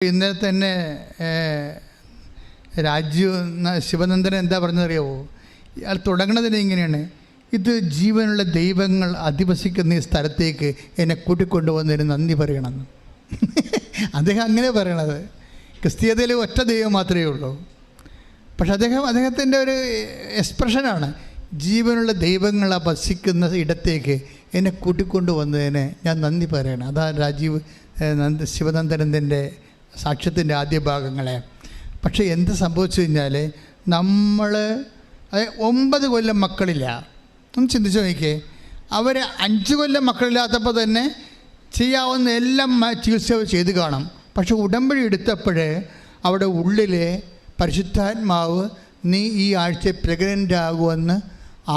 ഇന്നലെ തന്നെ ശിവനന്ദൻ എന്താ പറഞ്ഞതറിയാവോ? അയാൾ തുടങ്ങുന്നതിന് ഇങ്ങനെയാണ്: ഇത് ജീവനുള്ള ദൈവങ്ങൾ അധിവസിക്കുന്ന ഈ സ്ഥലത്തേക്ക് എന്നെ കൂട്ടിക്കൊണ്ടുവന്നതിന് നന്ദി പറയണമെന്ന്. അദ്ദേഹം അങ്ങനെ പറയണത്. ക്രിസ്തീയതയിൽ ഒറ്റ ദൈവം മാത്രമേ ഉള്ളൂ. പക്ഷെ അദ്ദേഹത്തിൻ്റെ ഒരു എക്സ്പ്രഷനാണ്: ജീവനുള്ള ദൈവങ്ങൾ വസിക്കുന്ന ഇടത്തേക്ക് എന്നെ കൂട്ടിക്കൊണ്ടുവന്നതിന് ഞാൻ നന്ദി പറയണം. അതാണ് ശിവനന്ദനന്ദൻ്റെ സാക്ഷ്യത്തിൻ്റെ ആദ്യ ഭാഗങ്ങളെ. പക്ഷേ എന്ത് സംഭവിച്ചു കഴിഞ്ഞാൽ, നമ്മൾ 9 കൊല്ലം മക്കളില്ല. ഒന്ന് ചിന്തിച്ച് നോക്കിയേ. അവർ 5 കൊല്ലം മക്കളില്ലാത്തപ്പോൾ തന്നെ ചെയ്യാവുന്ന എല്ലാം ചികിത്സ ചെയ്ത് കാണും. പക്ഷെ ഉടമ്പടി എടുത്തപ്പോൾ അവിടെ ഉള്ളിൽ പരിശുദ്ധാത്മാവ് നീ ഈ ആഴ്ച പ്രഗ്നൻ്റ് ആകുമെന്ന്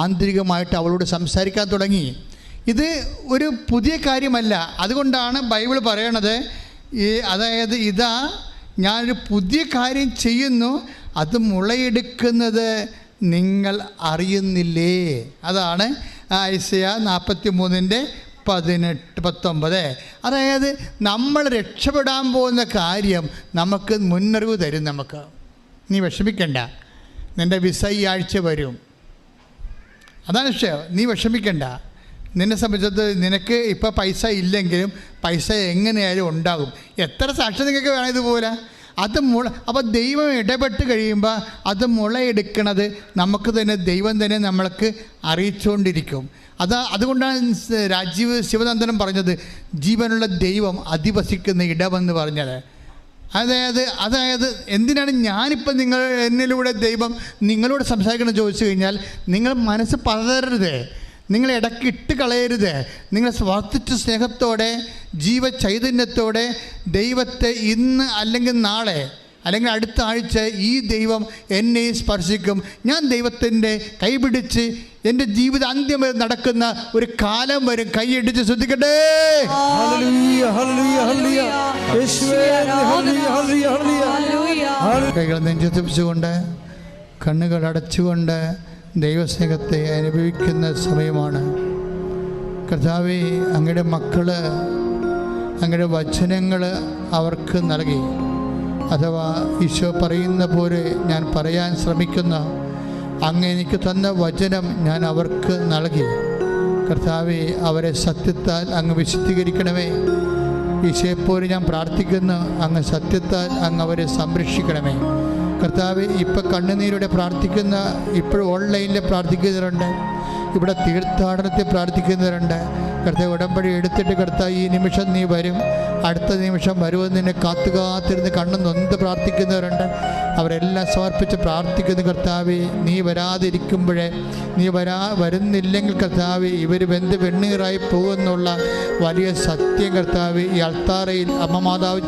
ആന്തരികമായിട്ട് അവളോട് സംസാരിക്കാൻ തുടങ്ങി. ഇത് ഒരു പുതിയ കാര്യമല്ല. അതുകൊണ്ടാണ് ബൈബിൾ പറയണത്, അതായത് ഇതാ ഞാനൊരു പുതിയ കാര്യം ചെയ്യുന്നു, അത് മുളയെടുക്കുന്നത് നിങ്ങൾ അറിയുന്നില്ലേ. അതാണ് ഐസയ 43:18-19. അതായത് നമ്മൾ രക്ഷപ്പെടാൻ പോകുന്ന കാര്യം നമുക്ക് മുന്നറിവ് തരും. നമുക്ക് നീ വിഷമിക്കണ്ട, നിൻ്റെ വിസ ഈ ആഴ്ച വരും. അതാണ് വിഷയം. നീ വിഷമിക്കണ്ട. നിന്നെ സംബന്ധിച്ചത് നിനക്ക് ഇപ്പോൾ പൈസ ഇല്ലെങ്കിലും പൈസ എങ്ങനെയായാലും ഉണ്ടാകും. എത്ര സാക്ഷ്യം നിങ്ങൾക്ക് വേണം ഇതുപോലെ. അത് അപ്പോൾ ദൈവം ഇടപെട്ട് കഴിയുമ്പോൾ അത് മുളയെടുക്കണത് നമുക്ക് തന്നെ ദൈവം തന്നെ നമ്മൾക്ക് അറിയിച്ചുകൊണ്ടിരിക്കും. അതുകൊണ്ടാണ് ശിവനന്ദനം പറഞ്ഞത് ജീവനുള്ള ദൈവം അധിവസിക്കുന്ന ഇടമെന്ന് പറഞ്ഞത്. അതായത് എന്തിനാണ് ഞാനിപ്പോൾ എന്നിലൂടെ ദൈവം നിങ്ങളോട് സംസാരിക്കണം ചോദിച്ചു കഴിഞ്ഞാൽ, നിങ്ങൾ മനസ്സ് പതറരുത്, നിങ്ങൾ ഇടയ്ക്ക് ഇട്ട് കളയരുത്. നിങ്ങൾ വർദ്ധിച്ച സ്നേഹത്തോടെ ജീവചൈതന്യത്തോടെ ദൈവത്തെ ഇന്ന് അല്ലെങ്കിൽ നാളെ അല്ലെങ്കിൽ അടുത്ത ആഴ്ച ഈ ദൈവം എന്നെ സ്പർശിക്കും, ഞാൻ ദൈവത്തിൻ്റെ കൈപിടിച്ച് എൻ്റെ ജീവിത അന്ത്യം വരെ നടക്കുന്ന ഒരു കാലം വരും. കൈയടിച്ച് ശ്രദ്ധിക്കട്ടെ. കൈകൾ നെഞ്ചത്തിപ്പിച്ചുകൊണ്ട് കണ്ണുകൾ അടച്ചുകൊണ്ട് ദൈവസ്നേഹത്തെ അനുഭവിക്കുന്ന സമയമാണ്. കർത്താവേ, അങ്ങയുടെ മക്കൾ അങ്ങയുടെ വചനങ്ങൾ അവർക്ക് നൽകി. അഥവാ ഈശോ പറയുന്ന പോലെ ഞാൻ പറയാൻ ശ്രമിക്കുന്ന അങ്ങ് എനിക്ക് തന്ന വചനം ഞാൻ അവർക്ക് നൽകി. കർത്താവേ, അവരെ സത്യത്താൽ അങ്ങ് വിശുദ്ധീകരിക്കണമേ. ഈശോയെപ്പോലെ ഞാൻ പ്രാർത്ഥിക്കുന്നു, അങ്ങ് സത്യത്താൽ അങ്ങ് അവരെ സംരക്ഷിക്കണമേ. കർത്താവേ, ഇപ്പം കണ്ണുനീരോടെ പ്രാർത്ഥിക്കുന്ന, ഇപ്പോഴും ഓൺലൈനിൽ പ്രാർത്ഥിക്കുന്നവരുണ്ട്, ഇവിടെ തീർത്ഥാടനത്തിൽ പ്രാർത്ഥിക്കുന്നവരുണ്ട്. കർത്താവ്, ഉടമ്പടി എടുത്തിട്ട് കർത്താവ് ഈ നിമിഷം നീ വരും, അടുത്ത നിമിഷം വരുമെന്ന് നിന്നെ കാത്തിരുന്ന് കണ്ണു നൊന്ത് പ്രാർത്ഥിക്കുന്നവരുണ്ട്. അവരെല്ലാം സമർപ്പിച്ച് പ്രാർത്ഥിക്കുന്നു. കർത്താവേ, നീ വരാതിരിക്കുമ്പോഴേ, നീ വരുന്നില്ലെങ്കിൽ കർത്താവേ ഇവർ വെണ്ണീറായി പോകുന്നുള്ള വലിയ സത്യം കർത്താവേ ഈ അൾത്താറയിൽ അമ്മ മാതാവ്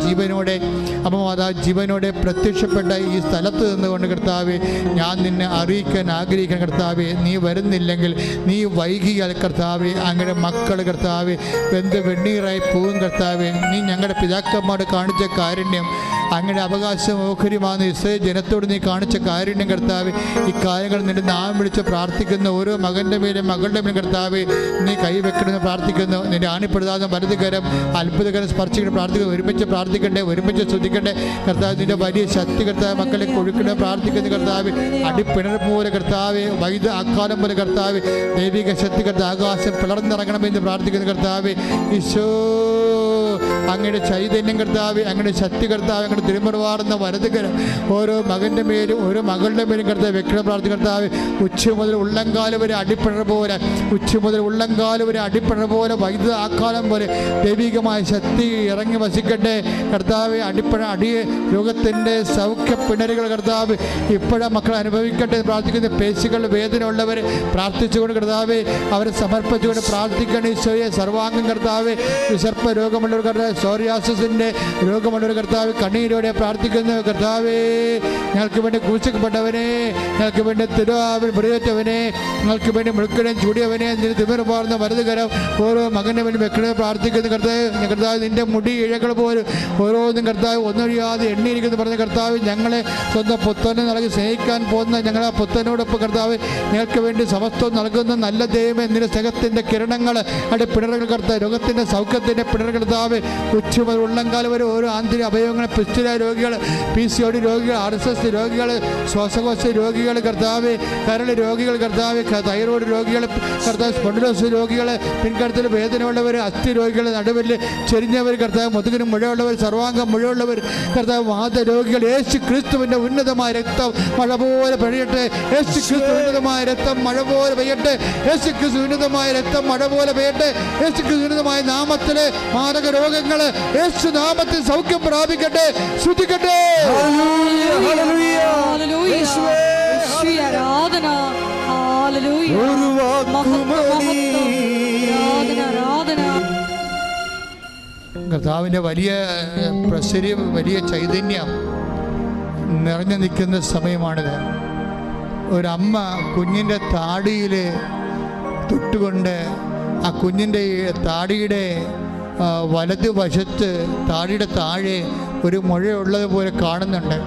ജീവനോടെ പ്രത്യക്ഷപ്പെട്ട ഈ സ്ഥലത്ത് നിന്നുകൊണ്ട് കർത്താവേ ഞാൻ നിന്നെ അറിയിക്കാൻ ആഗ്രഹിക്കാൻ. കർത്താവേ, നീ വരുന്നില്ലെങ്കിൽ, നീ വൈകിയാൽ കർത്താവേ അങ്ങയുടെ മക്കൾ കർത്താവേ വെണ്ണീറായി പോകും. കർത്താവേ, നീ ഞങ്ങളുടെ പിതാക്കന്മാരോട് കാണിച്ച കാരുണ്യം, അങ്ങയുടെ അവകാശം ഓഹരിമാകുന്ന ഇസ്രായേൽ ജനത്തോട് നീ കാണിച്ച കാരുണ്യം കർത്താവേ, ഈ കാര്യങ്ങൾ നിന്റെ നാമം വിളിച്ച് പ്രാർത്ഥിക്കുന്ന ഓരോ മകൻ്റെ മേലും മകളുടെ മേലും കർത്താവേ നീ കൈവെക്കണമെന്ന് പ്രാർത്ഥിക്കുന്നു. നിന്റെ ആണിപ്പെടുതാതെ വലതുകരം അത്ഭുതകരം സ്പർശിക്കണം പ്രാർത്ഥിക്കുന്നു. ഒരുമിച്ച് പ്രാർത്ഥിക്കണ്ടേ, ഒരുമിച്ച് ശ്രദ്ധിക്കണ്ടേ. കർത്താവ്, നിന്റെ വലിയ ശക്തി കർത്താവ് മക്കളെ കൊഴുക്കണേ പ്രാർത്ഥിക്കുന്നു. കർത്താവ്, അടിപ്പിണർ പോലെ കർത്താവെ, വൈദ്യ അക്കാലം പോലെ കർത്താവ് ദൈവിക ശക്തി കർത്താവ് ആകാശം പിളർന്നിറങ്ങണമെന്ന് പ്രാർത്ഥിക്കുന്നു. കർത്താവ്, ഈശോ അങ്ങയുടെ ചൈതന്യം കർത്താവ്, അങ്ങയുടെ ശക്തി കർത്താവ്, അങ്ങയുടെ തിരുമുറവാറുന്ന വലതുകരം ഓരോ മകൻ്റെ മേലും ഓരോ മകളുടെ മേലും കർത്താവ് വെക്കണം പ്രാർത്ഥിക്കും. കർത്താവ്, ഉച്ച മുതൽ ഉള്ളംകാലം വരെ അടിപ്പിണർ പോലെ, പോലെ വൈദ്യുത ആക്കാലം പോലെ ദൈവികമായ ശക്തി ഇറങ്ങി വസിക്കട്ടെ. കർത്താവ്, രോഗത്തിൻ്റെ സൗഖ്യ പിണരുകൾ കർത്താവ് ഇപ്പോഴും മക്കൾ അനുഭവിക്കട്ടെ പ്രാർത്ഥിക്കുന്ന. പേശികളുടെ വേദന ഉള്ളവർ പ്രാർത്ഥിച്ചുകൊണ്ട് കർത്താവ് അവരെ സമർപ്പിച്ചുകൊണ്ട് പ്രാർത്ഥിക്കണം. ഈശോയെ, സർവാംഗം കർത്താവ് വിസർപ്പ രോഗമുള്ളവർ കർത്താവ്, സോറിയാസിൻ്റെ രോഗമുള്ളവർ കർത്താവ് കണ്ണീരോടെ പ്രാർത്ഥിക്കുന്നു. കർത്താവേ, ഞങ്ങൾക്ക് വേണ്ടി ക്രൂശിക്കപ്പെട്ടവനെ, ഞങ്ങൾക്ക് വേണ്ടി മുറിവേറ്റവനെ, ഞങ്ങൾക്ക് വേണ്ടി മുഴുക്കടം ചൂടിയവനെ, നിന്റെ തിമിർമാർന്ന വലതുകരം ഓരോ മകൻ്റെ വേണ്ടി വെക്കണേ പ്രാർത്ഥിക്കുന്നു. കർത്താവ്, നിന്റെ മുടി ഇഴകൾ പോലും ഓരോന്നും കർത്താവ് ഒന്നൊഴിയാതെ എണ്ണിയിരിക്കുന്നു പറഞ്ഞ കർത്താവ്, ഞങ്ങളെ സ്വന്തം പുത്തനെ നൽകി സ്നേഹിക്കാൻ പോകുന്ന ഞങ്ങളെ പുത്തനോടൊപ്പം കർത്താവ് ഞങ്ങൾക്ക് വേണ്ടി സമസ്തവും നൽകുന്ന നല്ല ദൈവമേ, നിന്റെ സ്നേഹത്തിൻ്റെ കിരണങ്ങൾ പിണറുകൾ കർത്താവ്, രോഗത്തിൻ്റെ സൗഖ്യത്തിൻ്റെ പിണറുകൾ കർത്താവ് ഉച്ച മുതൽ ഉള്ളംകാലം വരെ ഓരോ ആന്തരിക അവയവങ്ങൾ, പിസ്റ്റുല രോഗികൾ, PCOD രോഗികൾ, RSS രോഗികൾ, ശ്വാസകോശ രോഗികൾ കർത്താവെ, കരൾ രോഗികൾ കർത്താവെ, തൈറോയ്ഡ് രോഗികൾ കർത്താവ്, സ്പോണ്ടിലോസിസ് രോഗികൾ, പിൻകഴുത്തിൽ വേദനയുള്ളവർ, അസ്ഥി രോഗികൾ, നടുവിൽ ചെരിഞ്ഞവർ കർത്താവ്, മുതുകിന് മുഴയുള്ളവർ, സർവാംഗം മുഴയുള്ളവർ കർത്താവ്, വാതരോഗികൾ, യേശു ക്രിസ്തുവിൻ്റെ ഉന്നതമായ രക്തം മഴ പോലെ പെയ്യട്ടെ. യേശു ക്രിസ്തു ഉന്നതമായ രക്തം മഴ പോലെ പെയ്യട്ടെ. യേശു ക്രിസ്തു ഉന്നതമായ രക്തം മഴ പോലെ പെയ്യട്ടെ. യേശു ക്രിസ്തു ഉന്നതമായ നാമത്തിലെ മാരക രോഗങ്ങൾ യേശു നാമത്തിൽ സൗഖ്യം പ്രാപിക്കട്ടെ. ശ്രുതിക്കട്ടെ. കർത്താവിൻ്റെ വലിയ പ്രസര്യം, വലിയ ചൈതന്യം നിറഞ്ഞു നിൽക്കുന്ന സമയമാണിത്. ഒരമ്മ കുഞ്ഞിൻ്റെ താടിയിൽ തൊട്ടുകൊണ്ട് ആ കുഞ്ഞിൻ്റെ താടിയുടെ വലതുവശത്ത് താടിയുടെ താഴെ ഒരു മുഴയുള്ളതുപോലെ കാണുന്നുണ്ട്.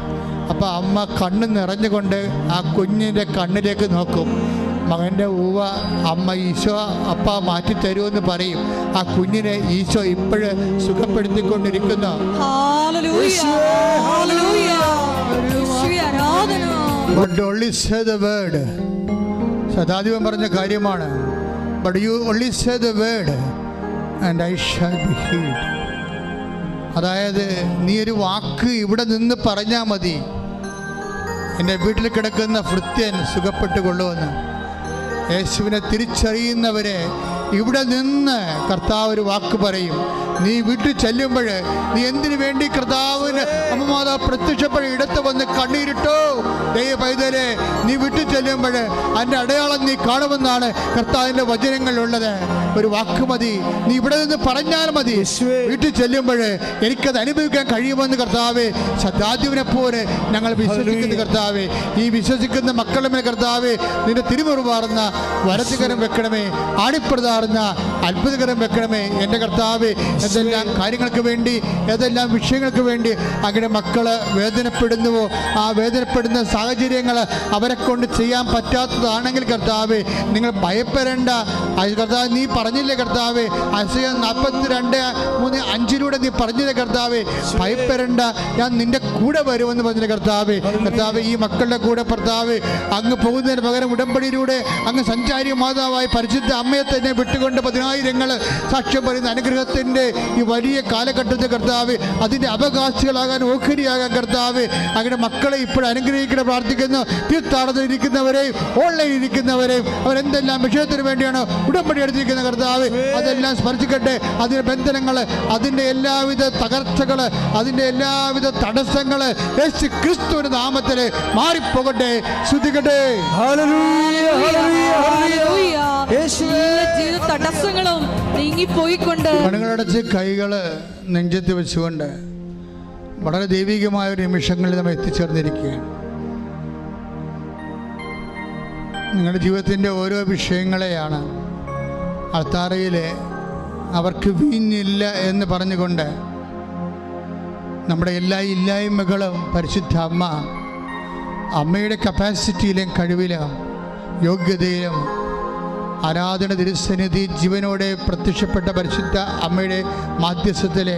അപ്പോൾ അമ്മ കണ്ണ് നിറഞ്ഞുകൊണ്ട് ആ കുഞ്ഞിൻ്റെ കണ്ണിലേക്ക് നോക്കും. മകൻ്റെ ഊവ അമ്മ ഈശോ അപ്പ മാറ്റിത്തരുമെന്ന് പറയും. ആ കുഞ്ഞിനെ ഈശോ ഇപ്പോഴ് സുഖപ്പെടുത്തിക്കൊണ്ടിരിക്കുന്നു. സദാധിപൻ പറഞ്ഞ കാര്യമാണ്. But you only say the word and I shall be healed. അതായത് നീ ഒരു വാക്ക് ഇവിടെ നിന്ന് പറഞ്ഞാൽ മതി, എൻ്റെ വീട്ടിൽ കിടക്കുന്ന ഭൃത്യൻ സുഖപ്പെട്ടുകൊള്ളുമെന്ന്. യേശുവിനെ തിരിച്ചറിയുന്നവരെ ഇവിടെ നിന്ന് കർത്താവ് ഒരു വാക്ക് പറയും. നീ വീട്ടിൽ ചെല്ലുമ്പോൾ നീ എന്തിനു വേണ്ടി കർത്താവിന് അമ്മമാതാവ് പ്രത്യക്ഷപ്പെട്ട് ഇടത്ത് വന്ന് കണ്ണീരിട്ടോ ദൈവ പൈതലെ, നീ വീട്ടിൽ ചെല്ലുമ്പോൾ അതിൻ്റെ അടയാളം നീ കാണുമെന്നാണ് കർത്താവിൻ്റെ വചനങ്ങളിലുള്ളത്. ഒരു വാക്ക് മതി, നീ ഇവിടെ നിന്ന് പറഞ്ഞാൽ മതി. വീട്ടിൽ ചെല്ലുമ്പോൾ എനിക്കത് അനുഭവിക്കാൻ കഴിയുമെന്ന് കർത്താവെ, സദാധിപനെ പോലെ ഞങ്ങൾ വിശ്വസിക്കുന്ന കർത്താവെ, ഈ വിശ്വസിക്കുന്ന മക്കളുടെ മേൽ കർത്താവെ നിന്റെ തിരുമുറിവാർന്ന വലതുകരം വെക്കണമേ, ആണിപ്രതാർന്ന അത്ഭുതകരം വെക്കണമേ. എൻ്റെ കർത്താവെ, ഏതെല്ലാം കാര്യങ്ങൾക്ക് വേണ്ടി, ഏതെല്ലാം വിഷയങ്ങൾക്ക് വേണ്ടി അങ്ങനെ മക്കൾ വേദനപ്പെടുന്നുവോ, ആ വേദനപ്പെടുന്ന സാഹചര്യങ്ങൾ അവരെ കൊണ്ട് ചെയ്യാൻ പറ്റാത്തതാണെങ്കിൽ കർത്താവെ നിങ്ങൾ ഭയപ്പെടേണ്ട. കർത്താവ് നീ പറഞ്ഞില്ലേ കർത്താവെ, ഐസയ്യാ 42:3-5 നീ പറഞ്ഞില്ലേ കർത്താവെ, ഭയപ്പെടേണ്ട, ഞാൻ നിന്റെ കൂടെ വരുമെന്ന് പറഞ്ഞില്ലേ കർത്താവെ. കർത്താവെ, ഈ മക്കളുടെ കൂടെ കർത്താവെ അങ്ങ് പോകുന്നതിന് പകരം ഉടമ്പടിയിലൂടെ അങ്ങ് സഞ്ചാരി മാതാവായി പരിശുദ്ധ അമ്മയെ തന്നെ വിട്ടുകൊണ്ട് 10,000 സാക്ഷ്യം പറയുന്ന അനുഗ്രഹത്തിൻ്റെ ഈ വലിയ കാലഘട്ടത്തിൽ കർത്താവ് അതിൻ്റെ അവകാശികളാകാൻ, ഓഹരിയാകാൻ കർത്താവ് അങ്ങനെ മക്കളെ ഇപ്പോൾ അനുഗ്രഹിക്കണം പ്രാർത്ഥിക്കുന്നു. തീർത്ഥാടനത്തിലിരിക്കുന്നവരെയും ഓൺലൈനിൽ ഇരിക്കുന്നവരെയും അവരെന്തെല്ലാം വിഷയത്തിന് വേണ്ടിയാണ് ഉടമ്പടി എടുത്തിരിക്കുന്ന കർത്താവ് അതെല്ലാം സ്മരിച്ചിക്കട്ടെ. അതിൻ്റെ ബന്ധനങ്ങൾ, അതിൻ്റെ എല്ലാവിധ തകർച്ചകൾ, അതിൻ്റെ എല്ലാവിധ തടസ്സങ്ങൾ യേശു ക്രിസ്തുവിന്റെ നാമത്തിൽ മാറിപ്പോകട്ടെ. ശ്രുതിക്കട്ടെ. തടസ്സങ്ങളും നീങ്ങിപ്പോയിക്കൊണ്ട് കണ്ണുകളടച്ച് കൈകള് നെഞ്ചത്ത് വെച്ചുകൊണ്ട് വളരെ ദൈവികമായ ഒരു നിമിഷങ്ങളിൽ നമ്മൾ എത്തിച്ചേർന്നിരിക്കുകയാണ്. നിങ്ങളുടെ ജീവിതത്തിൻ്റെ ഓരോ വിഷയങ്ങളെയാണ് അൾത്താരയിൽ അവർക്ക് വീഞ്ഞില്ല എന്ന് പറഞ്ഞുകൊണ്ട് നമ്മുടെ എല്ലാ ഇല്ലായ്മകളും പരിശുദ്ധ അമ്മയുടെ കപ്പാസിറ്റിയിലും കഴിവിലും യോഗ്യതയിലും ആരാധന തിരുസന്നിധി ജീവനോടെ പ്രത്യക്ഷപ്പെട്ട പരിശുദ്ധ അമ്മയുടെ മാധ്യസ്ഥത്തിൽ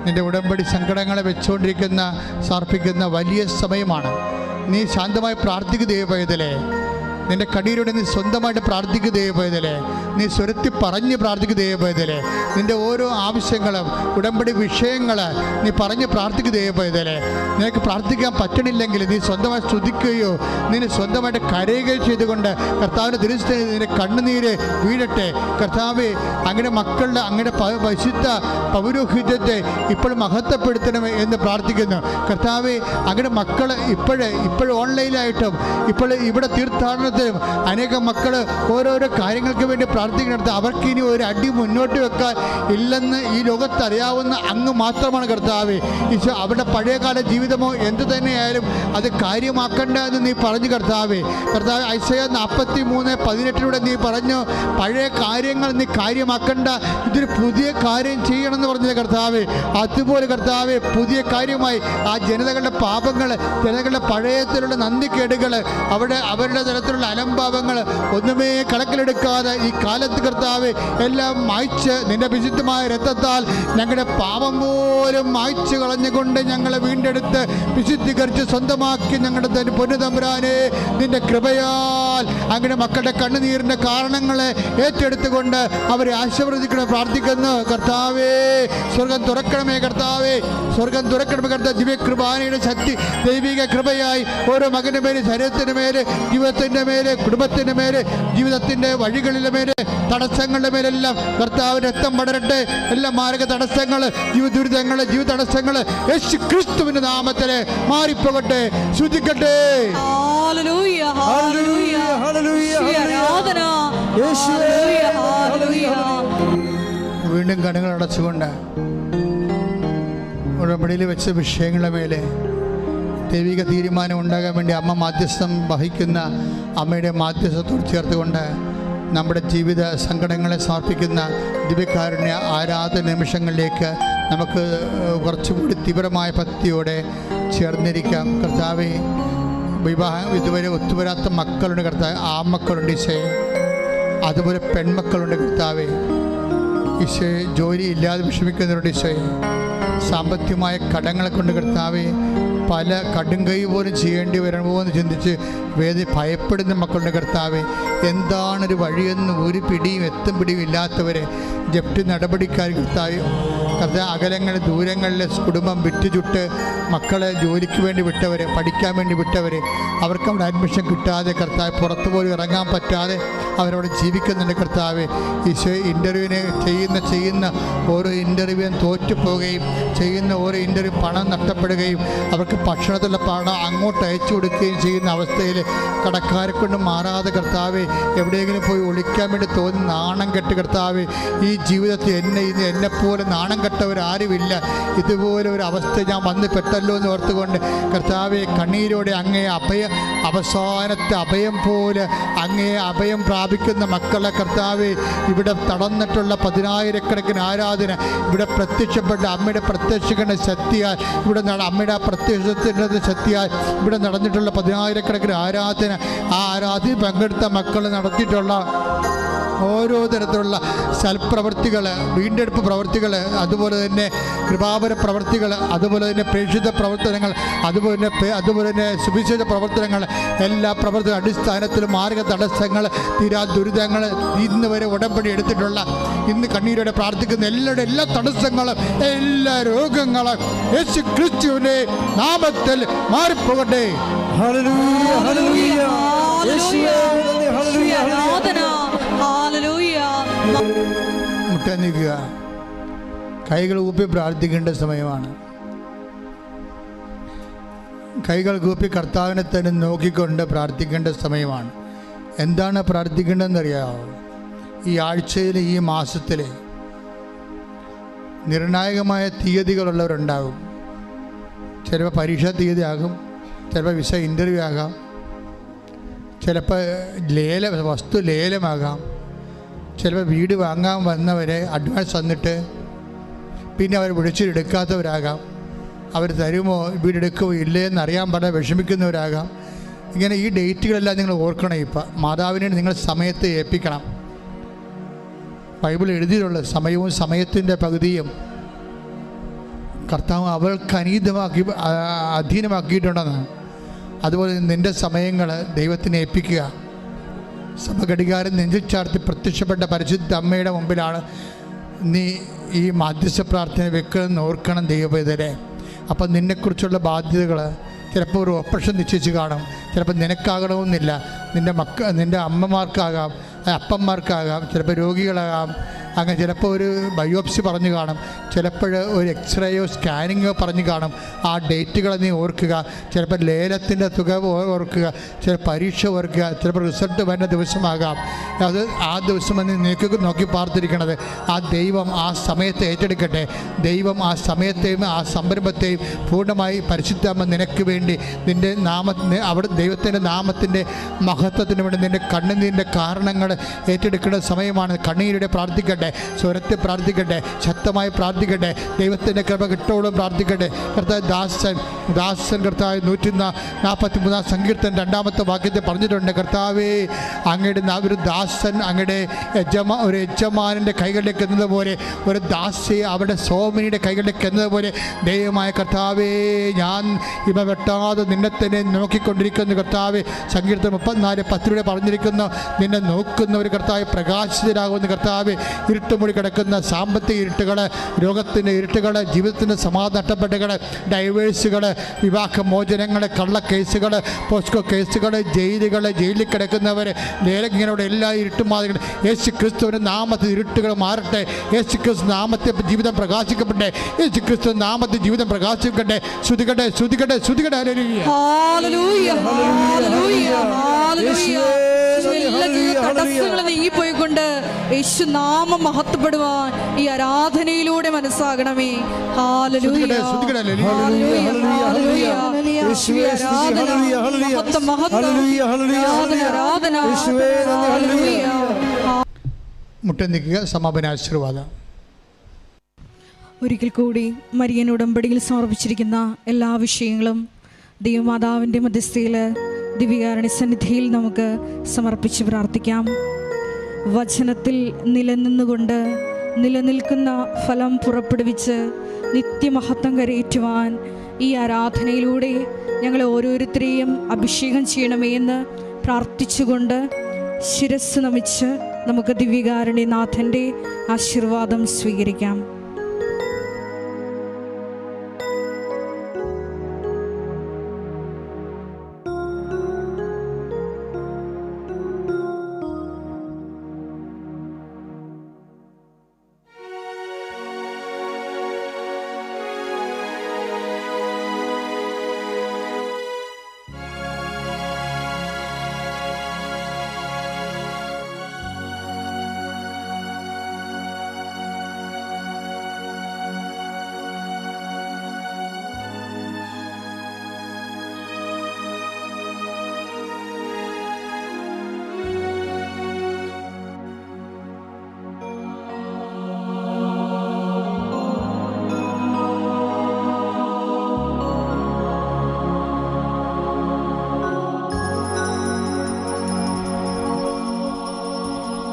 നിൻ്റെ ഉടമ്പടി സങ്കടങ്ങളെ വെച്ചുകൊണ്ടിരിക്കുന്ന സമർപ്പിക്കുന്ന വലിയ സമയമാണ്. നീ ശാന്തമായി പ്രാർത്ഥിക്കുക ദൈവപൈതലേ. നിൻ്റെ കണ്ണീരോടെ നീ സ്വന്തമായിട്ട് പ്രാർത്ഥിക്കുക ദൈവപൈതലേ. നീ സ്വരത്തിൽ പറഞ്ഞ് പ്രാർത്ഥിക്കുക ദൈവപൈതലേ. നിൻ്റെ ഓരോ ആവശ്യങ്ങളും ഉടമ്പടി വിഷയങ്ങൾ നീ പറഞ്ഞ് പ്രാർത്ഥിക്കുക ദൈവപൈതലേ. നിനക്ക് പ്രാർത്ഥിക്കാൻ പറ്റണില്ലെങ്കിൽ നീ സ്വന്തമായി സ്തുതിക്കുകയോ നിന്നെ സ്വന്തമായിട്ട് കരയുകയോ ചെയ്തുകൊണ്ട് കർത്താവിൻ്റെ തിരുസ്ഥിതി നിന്റെ കണ്ണുനീര് വീഴട്ടെ. കർത്താവെ, അങ്ങനെ മക്കളുടെ അങ്ങനെ പരിശുദ്ധ പൗരോഹിത്യത്തെ ഇപ്പോൾ മഹത്വപ്പെടുത്തണമേ എന്ന് പ്രാർത്ഥിക്കുന്നു. കർത്താവെ, അങ്ങനെ മക്കൾ ഇപ്പോൾ ഓൺലൈനായിട്ടും ഇപ്പോൾ ഇവിടെ തീർത്ഥാടനത്തിൽ അനേകം മക്കൾ ഓരോരോ കാര്യങ്ങൾക്ക് വേണ്ടി പ്രാർത്ഥിക്കുന്നിടത്ത് അവർക്ക് ഇനി ഒരു അടി മുന്നോട്ട് വെക്കാൻ ഇല്ലെന്ന് ഈ ലോകത്ത് അറിയാവുന്ന അങ്ങ് മാത്രമാണ് കർത്താവേ. ഈശോ, അവരുടെ പഴയകാല ജീവിതമോ എന്ത് തന്നെയായാലും അത് കാര്യമാക്കണ്ട എന്ന് നീ പറഞ്ഞു കർത്താവേ. കർത്താവ് ഐസയ്യാ 43:18 നീ പറഞ്ഞു, പഴയ കാര്യങ്ങൾ നീ കാര്യമാക്കണ്ട, ഇതൊരു പുതിയ കാര്യം ചെയ്യണമെന്ന് പറഞ്ഞത് കർത്താവേ. അതുപോലെ കർത്താവേ, പുതിയ കാര്യമായി ആ ജനതകളുടെ പാപങ്ങൾ, ജനതകളുടെ പഴയത്തിലുള്ള നന്ദിക്കേടുകൾ, അവരുടെ തരത്തിലുള്ള ജീവിതത്തിലുള്ള അലംഭാവങ്ങൾ ഒന്നുമേ കണക്കിലെടുക്കാതെ ഈ കാലത്ത് കർത്താവേ എല്ലാം മായ്ച്ച് നിന്റെ വിശുദ്ധമായ രക്തത്താൽ ഞങ്ങളുടെ പാപം പോലും മായ്ച്ച് കളഞ്ഞുകൊണ്ട് ഞങ്ങളെ വീണ്ടെടുത്ത് വിശുദ്ധീകരിച്ച് സ്വന്തമാക്കി ഞങ്ങളുടെ പൊന്നു തമ്പുരാനെ നിന്റെ കൃപയാൽ അങ്ങനെ മക്കളുടെ കണ്ണുനീരിൻ്റെ കാരണങ്ങളെ ഏറ്റെടുത്തുകൊണ്ട് അവരെ ആശീർവദിക്കണം പ്രാർത്ഥിക്കുന്നു. കർത്താവേ സ്വർഗം തുറക്കണമേ കർത്താവേ, സ്വർഗം തുറക്കണമേ കർത്താവ്. ദിവ്യകൃപാനയുടെ ശക്തി ദൈവിക കൃപയായി ഓരോ മകൻ്റെ മേലെ, ശരീരത്തിൻ്റെ മേലെ, ജീവിതത്തിൻ്റെ മേലെ, കുടുംബത്തിൻ്റെ മേലെ, ജീവിതത്തിൻ്റെ വഴികളിലെ മേലെ, തടസ്സങ്ങളുടെ മേലെല്ലാം കർത്താവിൻ്റെ രക്തം പടരട്ടെ. എല്ലാ മാരക തടസ്സങ്ങൾ, ജീവിത ദുരിതങ്ങൾ, ജീവിത തടസ്സങ്ങൾ യേശു ക്രിസ്തുവിൻ്റെ നാമത്തിൽ മാറിപ്പോകട്ടെ, ശുദ്ധിക്കട്ടെ. ഹല്ലേലൂയ, ഹല്ലേലൂയ, ഹല്ലേലൂയ, ആരാധന, ഹല്ലേലൂയ, ഹല്ലേലൂയ. വീണ്ടും കണ്ണുകൾ അടച്ചുകൊണ്ട് ഉടമ്പടിയിൽ വെച്ച വിഷയങ്ങളുടെ മേലെ ദൈവിക തീരുമാനം ഉണ്ടാകാൻ വേണ്ടി അമ്മ മാധ്യസ്ഥം വഹിക്കുന്ന അമ്മയുടെ മാധ്യസ്ഥത്തോട് ചേർത്തുകൊണ്ട് നമ്മുടെ ജീവിത സങ്കടങ്ങളെ സമർപ്പിക്കുന്ന ദിവ്യകാരുണ്യ ആരാധന നിമിഷങ്ങളിലേക്ക് നമുക്ക് കുറച്ചുകൂടി തീവ്രമായ ഭക്തിയോടെ ചേർന്നിരിക്കാം. കർത്താവേ, വിവാഹം ഇതുവരെ ഒത്തുവരാത്ത മക്കളുണ്ട് കർത്താവ്, ആൺമക്കളുണ്ട് ഈശോയെ, അതുപോലെ പെൺമക്കളുണ്ട് കർത്താവേ. ഈശോയെ, ജോലി ഇല്ലാതെ വിഷമിക്കുന്നവരുണ്ട് ഈശോയെ, സാമ്പത്തികമായ കടങ്ങളെ കൊണ്ട് കർത്താവേ പല കടുംകൈ പോലും ചെയ്യേണ്ടി വരുമോ എന്ന് ചിന്തിച്ച് ഭയപ്പെടുന്ന മക്കളുടെ കർത്താവേ, എന്താണൊരു വഴിയെന്ന് ഒരു പിടിയും എത്തും പിടിയും ഇല്ലാത്തവരെ ജപ്തി നടപടിക്കാർ കർത്താവ്, അകലങ്ങളിൽ ദൂരങ്ങളിൽ കുടുംബം വിറ്റുചുട്ട് മക്കളെ ജോലിക്ക് വേണ്ടി വിട്ടവരെ, പഠിക്കാൻ വേണ്ടി വിട്ടവരെ, അവർക്ക് അവിടെ അഡ്മിഷൻ കിട്ടാതെ കർത്താവ് പുറത്തു പോലും ഇറങ്ങാൻ പറ്റാതെ അവരവിടെ ജീവിക്കുന്നുണ്ട് കർത്താവ്. ഈശോ, ഇൻ്റർവ്യൂവിന് ചെയ്യുന്ന ഓരോ ഇൻ്റർവ്യൂവും തോറ്റുപോവുകയും ചെയ്യുന്ന ഓരോ ഇൻ്റർവ്യൂ പണം നഷ്ടപ്പെടുകയും അവർക്ക് ഭക്ഷണത്തിലുള്ള പണം അങ്ങോട്ട് അയച്ചു കൊടുക്കുകയും ചെയ്യുന്ന അവസ്ഥയിൽ കടക്കാരെ കൊണ്ട് മാറാതെ കർത്താവ് എവിടെയെങ്കിലും പോയി ഒളിക്കാൻ വേണ്ടി തോന്നി നാണം കെട്ട് കർത്താവ്, ഈ ജീവിതത്തിൽ എന്നെപ്പോലെ നാണം കെട്ടവരാരുമില്ല, ഇതുപോലെ ഒരു അവസ്ഥ ഞാൻ വന്ന് പെട്ടല്ലോ എന്ന് ഓർത്തുകൊണ്ട് കർത്താവെ കണ്ണീരോടെ അങ്ങേ അവസാനത്തെ അഭയം പോലെ അങ്ങേ അഭയം പ്രാപിക്കുന്ന മക്കളെ കർത്താവെ, ഇവിടെ തടന്നിട്ടുള്ള 10,000-കണക്കിന് ആരാധന ഇവിടെ പ്രത്യക്ഷപ്പെട്ട അമ്മയുടെ പ്രത്യക്ഷങ്ങളുടെ ശക്തിയാൽ, ഇവിടെ അമ്മയുടെ പ്രത്യക്ഷത്തിൻ്റെ ശക്തിയാൽ ഇവിടെ നടന്നിട്ടുള്ള 10,000-കണക്കിന് ആരാധന, ആ ആരാധന പങ്കെടുത്ത മക്കൾ നടത്തിയിട്ടുള്ള ഓരോ തരത്തിലുള്ള സൽപ്രവൃത്തികൾ, വീണ്ടെടുപ്പ് പ്രവൃത്തികൾ, അതുപോലെ തന്നെ കൃപാപര പ്രവൃത്തികൾ, അതുപോലെ തന്നെ പ്രേക്ഷിത പ്രവർത്തനങ്ങൾ, അതുപോലെ തന്നെ സുവിശേഷ പ്രവർത്തനങ്ങൾ, എല്ലാ പ്രവർത്തന അടിസ്ഥാനത്തിൽ മാർഗ തടസ്സങ്ങൾ, തീരാ ദുരിതങ്ങൾ, ഇന്ന് വരെ ഉടമ്പടി എടുത്തിട്ടുള്ള, ഇന്ന് കണ്ണീരോടെ പ്രാർത്ഥിക്കുന്ന എല്ലാ തടസ്സങ്ങളും, എല്ലാ രോഗങ്ങളും യേശു ക്രിസ്തുവിന്റെ നാമത്തിൽ മാറിപ്പോകട്ടെ. ഹല്ലേലൂയ, ഹല്ലേലൂയ, ഹല്ലേലൂയ, ആരാധന, ഹല്ലേലൂയ. മുട്ടനിക്കുക, കൈകൾ ഊപ്പി പ്രാർത്ഥിക്കേണ്ട സമയമാണ്. കൈകൾ കൂപ്പി കർത്താവിനെ തന്നെ നോക്കിക്കൊണ്ട് പ്രാർത്ഥിക്കേണ്ട സമയമാണ്. എന്താണ് പ്രാർത്ഥിക്കേണ്ടതെന്നറിയാമോ? ഈ ആഴ്ചയിൽ, ഈ മാസത്തിൽ നിർണായകമായ തീയതികളുള്ളവരുണ്ടാകും. ചിലപ്പോൾ പരീക്ഷാ തീയതി ആകും, ചിലപ്പോൾ വിസ ഇൻ്റർവ്യൂ ആകാം, ചിലപ്പോൾ വസ്തു ലേലമാകാം, ചിലപ്പോൾ വീട് വാങ്ങാൻ വന്നവരെ അഡ്വാൻസ് തന്നിട്ട് പിന്നെ അവർ വിളിച്ചെടുക്കാത്തവരാകാം, അവർ തരുമോ വീടെടുക്കുമോ ഇല്ലേ എന്നറിയാൻ പറഞ്ഞാൽ വിഷമിക്കുന്നവരാകാം. ഇങ്ങനെ ഈ ഡേറ്റുകളെല്ലാം നിങ്ങൾ ഓർക്കണം. ഇപ്പം മാതാവിനെ നിങ്ങൾ സമയത്ത് ഏൽപ്പിക്കണം. ബൈബിൾ എഴുതിയിട്ടുള്ള സമയവും സമയത്തിൻ്റെ പകുതിയും കർത്താവ് അവൾക്ക് അധീനമാക്കിയിട്ടുണ്ടെന്ന്. അതുപോലെ നിൻ്റെ സമയങ്ങൾ ദൈവത്തിനെ ഏൽപ്പിക്കുക. സഭഘടികാരം നെഞ്ചിൽ ചാർത്തി പ്രത്യക്ഷപ്പെട്ട പരിശുദ്ധ അമ്മയുടെ മുമ്പിലാണ് നീ ഈ മാധ്യസ്ഥ പ്രാർത്ഥന വെക്കണമെന്ന് ഓർക്കണം ദൈവപൈതലെ. അപ്പം നിന്നെക്കുറിച്ചുള്ള ബാധ്യതകൾ ചിലപ്പോൾ ഒരു ഓപ്പറേഷൻ നിശ്ചയിച്ച് കാണും, ചിലപ്പോൾ നിനക്കാകണമെന്നില്ല, നിൻ്റെ അമ്മമാർക്കാകാം, അപ്പന്മാർക്കാകാം, ചിലപ്പോൾ രോഗികളാകാം, അങ്ങനെ ചിലപ്പോൾ ഒരു ബയോപ്സി പറഞ്ഞു കാണും, ചിലപ്പോൾ ഒരു എക്സ്റേയോ സ്കാനിങ്ങോ പറഞ്ഞു കാണും. ആ ഡേറ്റുകൾ നീ ഓർക്കുക. ചിലപ്പോൾ ലേലത്തിൻ്റെ തുക ഓർക്കുക, ചില പരീക്ഷ ഓർക്കുക, ചിലപ്പോൾ റിസൾട്ട് വരുന്ന ദിവസമാകാം. അത് ആ ദിവസം നീക്ക് നോക്കി പാർത്തിരിക്കണത്. ആ ദൈവം ആ സമയത്തെ ഏറ്റെടുക്കട്ടെ. ദൈവം ആ സമയത്തെയും ആ സംരംഭത്തെയും പൂർണ്ണമായി പരിശുദ്ധമ്മ നിനക്ക് വേണ്ടി നിൻ്റെ അവിടെ ദൈവത്തിൻ്റെ നാമത്തിൻ്റെ മഹത്വത്തിന് വേണ്ടി നിൻ്റെ കണ്ണുനീരിൻ്റെ കാരണങ്ങൾ ഏറ്റെടുക്കേണ്ട സമയമാണ്. കണ്ണീരുടെ പ്രാർത്ഥിക്കട്ടെ, സ്വരത്തെ പ്രാർത്ഥിക്കട്ടെ, ശക്തമായി പ്രാർത്ഥിക്കട്ടെ. പ്രാർത്ഥിക്കട്ടെ. ദൈവത്തിൻ്റെ കൃപ കിട്ടോളം പ്രാർത്ഥിക്കട്ടെ. കർത്താവ് ദാസൻ കർത്താവ് 143 സങ്കീർത്തനം 2-ാമത്തെ വാക്യത്തിൽ പറഞ്ഞിട്ടുണ്ട്, കർത്താവേ അങ്ങയുടെ ഒരു ദാസൻ അങ്ങയുടെ ഒരു യജമാനൻ്റെ കൈകളിലേക്ക് എന്നതുപോലെ, ഒരു ദാസിയെ അവിടെ സോമനിയുടെ കൈകളിലേക്ക് എന്നതുപോലെ ദൈവമായ കർത്താവേ ഞാൻ ഇവ വെട്ടാതെ നിന്നെ തന്നെ നോക്കിക്കൊണ്ടിരിക്കുന്നു. കർത്താവേ സങ്കീർത്തനം 34:10 പറഞ്ഞിരിക്കുന്നു, നിന്നെ നോക്കുന്നവർ കർത്താവ് പ്രകാശിതരാകുന്ന കർത്താവ്. ഇരുട്ടുമൂടി കിടക്കുന്ന സാമ്പത്തിക ഇരുട്ടുകൾ, രോഗത്തിൻ്റെ ഇരുട്ടുകൾ, ജീവിതത്തിൻ്റെ സമാധാനം നഷ്ടപ്പെട്ടുകൾ, ഡൈവേഴ്സുകൾ, വിവാഹമോചനങ്ങൾ, കള്ളക്കേസുകൾ, പോസ്കോ കേസുകൾ, ജയിലിൽ കിടക്കുന്നവർ, ഇങ്ങനെയുള്ള എല്ലാ ഇരുട്ടുമാതികൾ യേശു ക്രിസ്തുവിൻ്റെ നാമത്തിൽ ഇരുട്ടുകൾ മാറട്ടെ. യേശു ക്രിസ്തു നാമത്തെ ജീവിതം പ്രകാശിക്കപ്പെട്ടെ. യേശു ക്രിസ്തു നാമത്തിൽ ജീവിതം പ്രകാശിക്കട്ടെ. ശ്രുതികട്ടെ ശ്രുതികട്ടെ ശ്രുതികട്ടെ. ഹല്ലേലൂയ ഹല്ലേലൂയ ഹല്ലേലൂയ. തടസ്സങ്ങൾ നീങ്ങിപ്പോയിക്കൊണ്ട് യേശു നാമം മഹത്വപ്പെടുവാൻ ഈ ആരാധനയിലൂടെ മനസ്സാകണമേ. ഹല്ലേലൂയ ഹല്ലേലൂയ ഹല്ലേലൂയ. യേശുവേ ആരാധന മഹത്വം മഹത്വം ആരാധന ഹല്ലേലൂയ. മുട്ടനിക്കുക സമാപന ആശീർവാദം. ഒരിക്കൽ കൂടി മരിയൻ ഉടമ്പടിയിൽ സമർപ്പിച്ചിരിക്കുന്ന എല്ലാ വിഷയങ്ങളും ദൈവമാതാവിൻ്റെ മധ്യസ്ഥയിൽ ദിവ്യകാരുണ്യ സന്നിധിയിൽ നമുക്ക് സമർപ്പിച്ച് പ്രാർത്ഥിക്കാം. വചനത്തിൽ നിലനിന്നുകൊണ്ട് നിലനിൽക്കുന്ന ഫലം പുറപ്പെടുവിച്ച് നിത്യമഹത്വം കരയേറ്റുവാൻ ഈ ആരാധനയിലൂടെ ഞങ്ങളെ ഓരോരുത്തരെയും അഭിഷേകം ചെയ്യണമേ എന്ന് പ്രാർത്ഥിച്ചുകൊണ്ട് ശിരസ്സ് നമിച്ച് നമുക്ക് ദിവ്യകാരുണ്യനാഥൻ്റെ ആശീർവാദം സ്വീകരിക്കാം.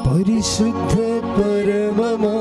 പരിശുദ്ധ പരമമാ